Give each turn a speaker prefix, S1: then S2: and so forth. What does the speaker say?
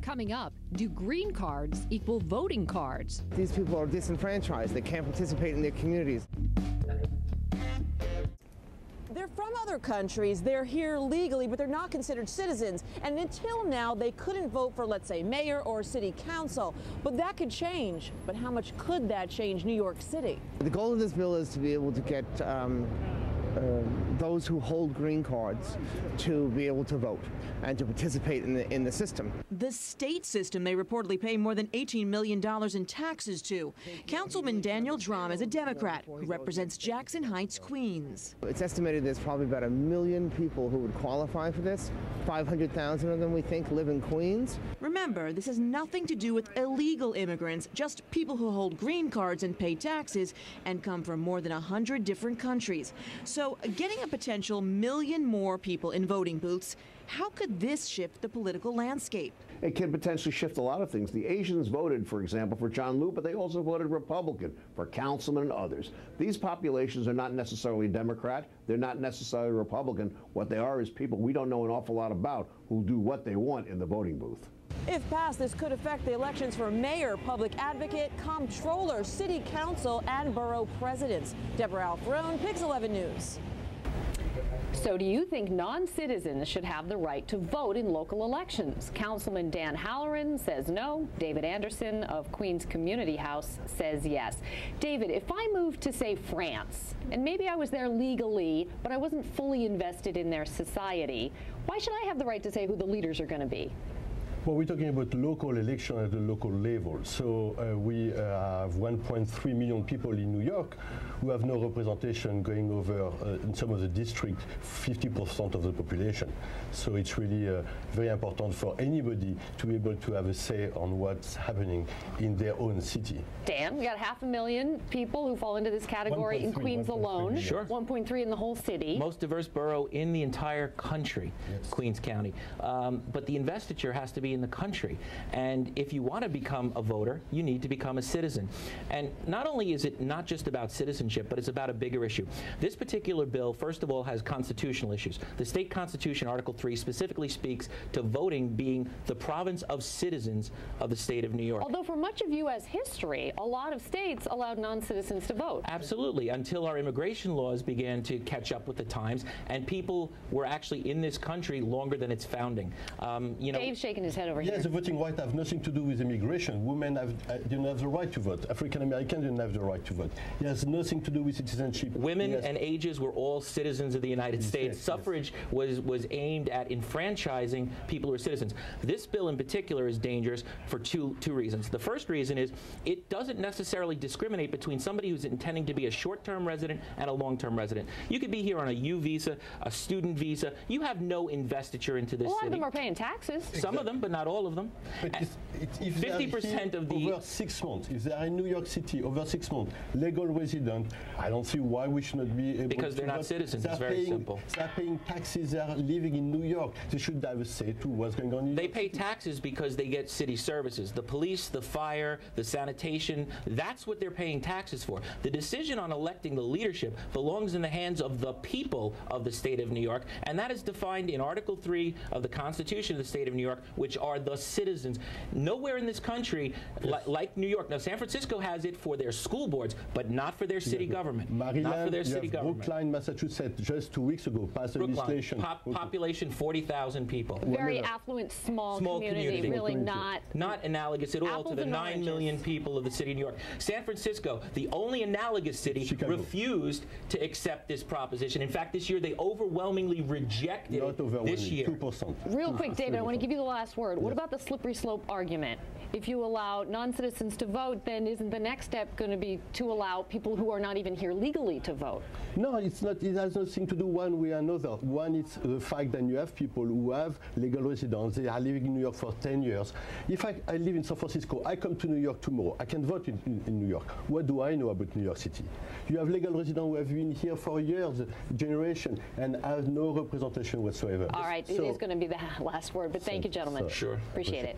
S1: Coming up, do green cards equal voting cards?
S2: These people are disenfranchised. They can't participate in their communities.
S3: They're from other countries, they're here legally, but they're not considered citizens. And until now, they couldn't vote for, let's say, mayor or city council. But that could change. But how much could that change New York City?
S2: The goal of this bill is to be able to get those who hold green cards to be able to vote and to participate in the system.
S3: The state system they reportedly pay more than $18 million in taxes to. Councilman Daniel Drum is a Democrat who represents Jackson Heights, Queens.
S2: It's estimated there's probably about 1 million people who would qualify for this. 500,000 of them, we think, live in Queens.
S3: Remember, this has nothing to do with illegal immigrants, just people who hold green cards and pay taxes and come from more than 100 different countries. So getting a potential 1 million more people in voting booths, how could this shift the political landscape?
S4: It can potentially shift a lot of things. The Asians voted, for example, for John Liu, but they also voted Republican for councilmen and others. These populations are not necessarily Democrat. They're not necessarily Republican. What they are is people we don't know an awful lot about who do what they want in the voting booth.
S3: If passed, this could affect the elections for mayor, public advocate, comptroller, city council, and borough presidents. Deborah Alfarone, PIX 11 News.
S5: So do you think non-citizens should have the right to vote in local elections? Councilman Dan Halloran says no. David Anderson of Queens Community House says yes. David, if I moved to, say, France, and maybe I was there legally, but I wasn't fully invested in their society, why should I have the right to say who the leaders are going to be?
S6: Well, we're talking about local election at the local level. So we have 1.3 million people in New York who have no representation going over, in some of the districts, 50% of the population. So it's really very important for anybody to be able to have a say on what's happening in their own city.
S5: Dan, we got 500,000 people who fall into this category in Queens alone.
S7: Sure.
S5: 1.3 in the whole city.
S7: Most diverse borough in the entire country, yes. Queens County. But the investiture has to be in the country. And if you want to become a voter, you need to become a citizen. And not only is it not just about citizenship, but it's about a bigger issue. This particular bill, first of all, has constitutional issues. The state constitution, Article 3, specifically speaks to voting being the province of citizens of the state of New York.
S5: Although for much of U.S. history, a lot of states allowed non-citizens to vote.
S7: Absolutely, until our immigration laws began to catch up with the times, and people were actually in this country longer than its founding. You know,
S5: Dave's shaking his head over here.
S6: Yes, the voting right have nothing to do with immigration. Women don't have the right to vote. African Americans don't have the right to vote. It has nothing to do with citizenship.
S7: Women and ages were all citizens of the United States.
S6: Yes,
S7: Suffrage was aimed at enfranchising people who are citizens. This bill in particular is dangerous for two reasons. The first reason is it doesn't necessarily discriminate between somebody who's intending to be a short-term resident and a long-term resident. You could be here on a U visa, a student visa. You have no investiture into this
S5: city. A lot
S7: city.
S5: of them are paying taxes.
S7: Some of them, but not all of them.
S6: But if
S7: 50% of the
S6: over 6 months, if they are in New York City over 6 months, legal resident, I don't see why we should not be able
S7: because
S6: to
S7: they're not citizens. It's very simple.
S6: They are paying taxes. They are living in New York. They should have a say to what's going on in New York
S7: They pay
S6: City.
S7: taxes because they get city services. The police, the fire, the sanitation, that's what they're paying taxes for. The decision on electing the leadership belongs in the hands of the people of the state of New York, and that is defined in Article 3 of the Constitution of the state of New York, which are the citizens. Nowhere in this country, like New York. Now, San Francisco has it for their school boards, but not for their city government.
S6: Maryland,
S7: not for their city government.
S6: Brookline, Massachusetts, just 2 weeks ago, passed legislation.
S7: Population 40,000 people.
S5: Very affluent, small community. Really not
S7: analogous at all to the 9 million people of the city of New York. San Francisco, the only analogous city, refused to accept this proposition. In fact, this year they overwhelmingly rejected it this year.
S6: 2%.
S5: Real quick, David, I want to give you the last word. Yes. What about the slippery slope argument? If you allow non-citizens to vote, then isn't the next step going to be to allow people who are not even here legally to vote?
S6: No, it's not. It has nothing to do one way or another. One is the fact that you have people who have legal residence. They are living in New York for 10 years. If I live in San Francisco, I come to New York tomorrow. I can vote in New York. What do I know about New York City? You have legal residents who have been here for years, generation, and have no representation whatsoever.
S5: All right, it is going to be the last word, but thank you, gentlemen.
S7: Sure.
S5: Appreciate it.